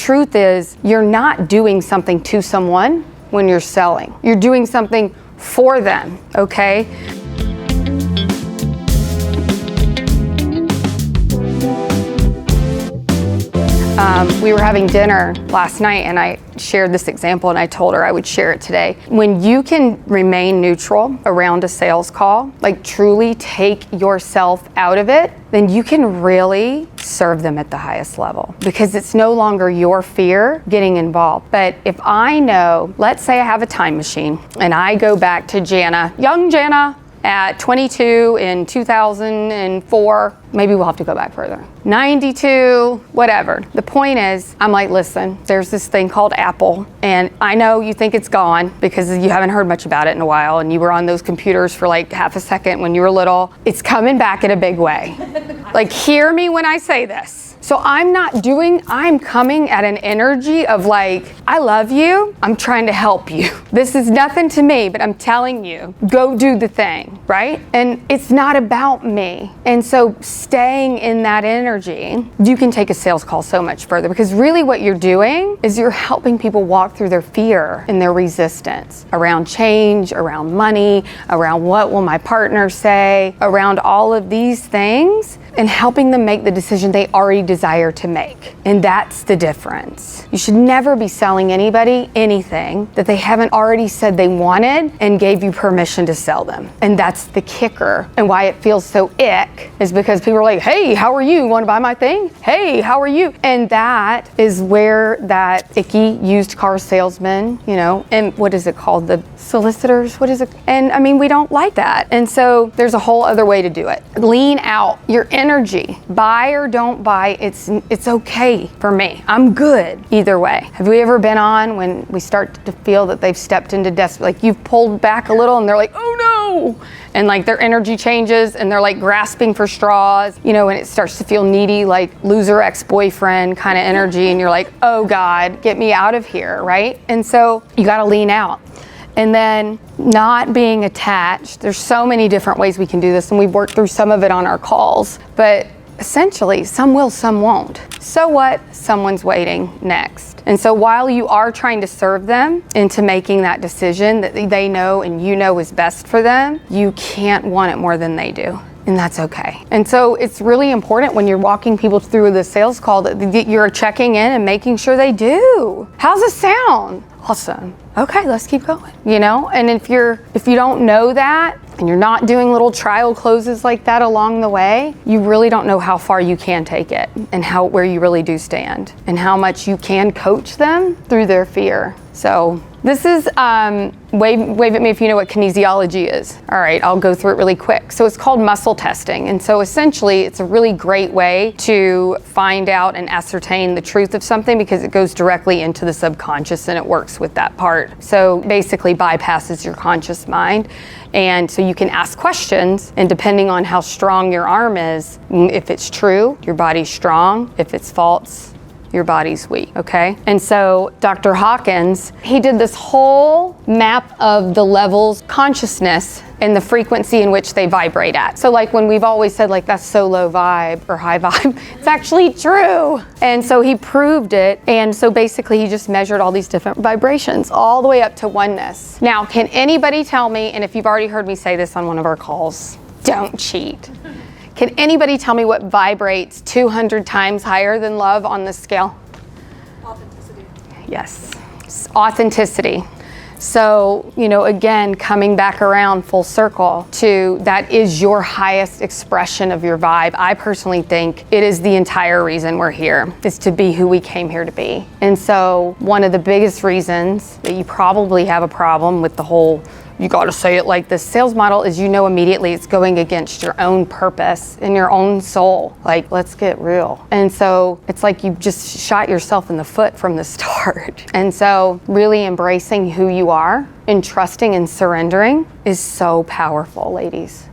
truth is you're not doing something to someone when you're selling. You're doing something for them, okay? We were having dinner last night and I shared this example and I told her I would share it today. When you can remain neutral around a sales call, like truly take yourself out of it, then you can really serve them at the highest level because it's no longer your fear getting involved. But if I know, let's say I have a time machine and I go back to Jana, young Jana, at 22 in 2004, maybe we'll have to go back further. 92, whatever. The point is, I'm like, listen, there's this thing called Apple, and I know you think it's gone because you haven't heard much about it in a while, and you were on those computers for like half a second when you were little. It's coming back in a big way. Like, hear me when I say this. So I'm coming at an energy of like, I love you, I'm trying to help you. This is nothing to me, but I'm telling you, go do the thing, right? And it's not about me. And so staying in that energy, you can take a sales call so much further because really what you're doing is you're helping people walk through their fear and their resistance around change, around money, around what will my partner say, around all of these things, and helping them make the decision they already desire to make. And that's the difference. You should never be selling anybody anything that they haven't already said they wanted and gave you permission to sell them. And that's the kicker. And why it feels so ick is because people are like, hey, how are you? Want to buy my thing? Hey, how are you? And that is where that icky used car salesman, and what is it called? The solicitors? What is it? And I mean, we don't like that. And so there's a whole other way to do it. Lean out your energy. Buy or don't buy, it's okay for me. I'm good either way. Have we ever been on when we start to feel that they've stepped into like you've pulled back a little and they're like, oh no, and like their energy changes and they're like grasping for straws, and it starts to feel needy, like loser ex-boyfriend kind of energy, and you're like, oh God, get me out of here, right? And so you got to lean out. And then not being attached. There's so many different ways we can do this, and we've worked through some of it on our calls, but essentially some will, some won't. So what? Someone's waiting next. And so while you are trying to serve them into making that decision that they know and you know is best for them, you can't want it more than they do. And that's okay. And so it's really important when you're walking people through the sales call that you're checking in and making sure they do. How's it sound? Awesome. Okay, let's keep going. And if you don't know that and you're not doing little trial closes like that along the way, you really don't know how far you can take it and where you really do stand and how much you can coach them through their fear. So this is, wave at me if you know what kinesiology is. All right, I'll go through it really quick. So it's called muscle testing. And so essentially it's a really great way to find out and ascertain the truth of something because it goes directly into the subconscious and it works with that part. So basically bypasses your conscious mind. And so you can ask questions, and depending on how strong your arm is, if it's true, your body's strong. If it's false, your body's weak, okay? And so Dr. Hawkins, he did this whole map of the levels, consciousness, and the frequency in which they vibrate at. So like when we've always said like that's so low vibe or high vibe, it's actually true. And so he proved it. And so basically he just measured all these different vibrations all the way up to oneness. Now, can anybody tell me, and if you've already heard me say this on one of our calls, don't cheat. Can anybody tell me what vibrates 200 times higher than love on the scale? Authenticity. Yes, authenticity. So, again, coming back around full circle to that is your highest expression of your vibe. I personally think it is the entire reason we're here, is to be who we came here to be. And so one of the biggest reasons that you probably have a problem with the whole you got to say it like this sales model is immediately it's going against your own purpose and your own soul. Like, let's get real. And so it's like you just shot yourself in the foot from the start. And so really embracing who you are and trusting and surrendering is so powerful, ladies.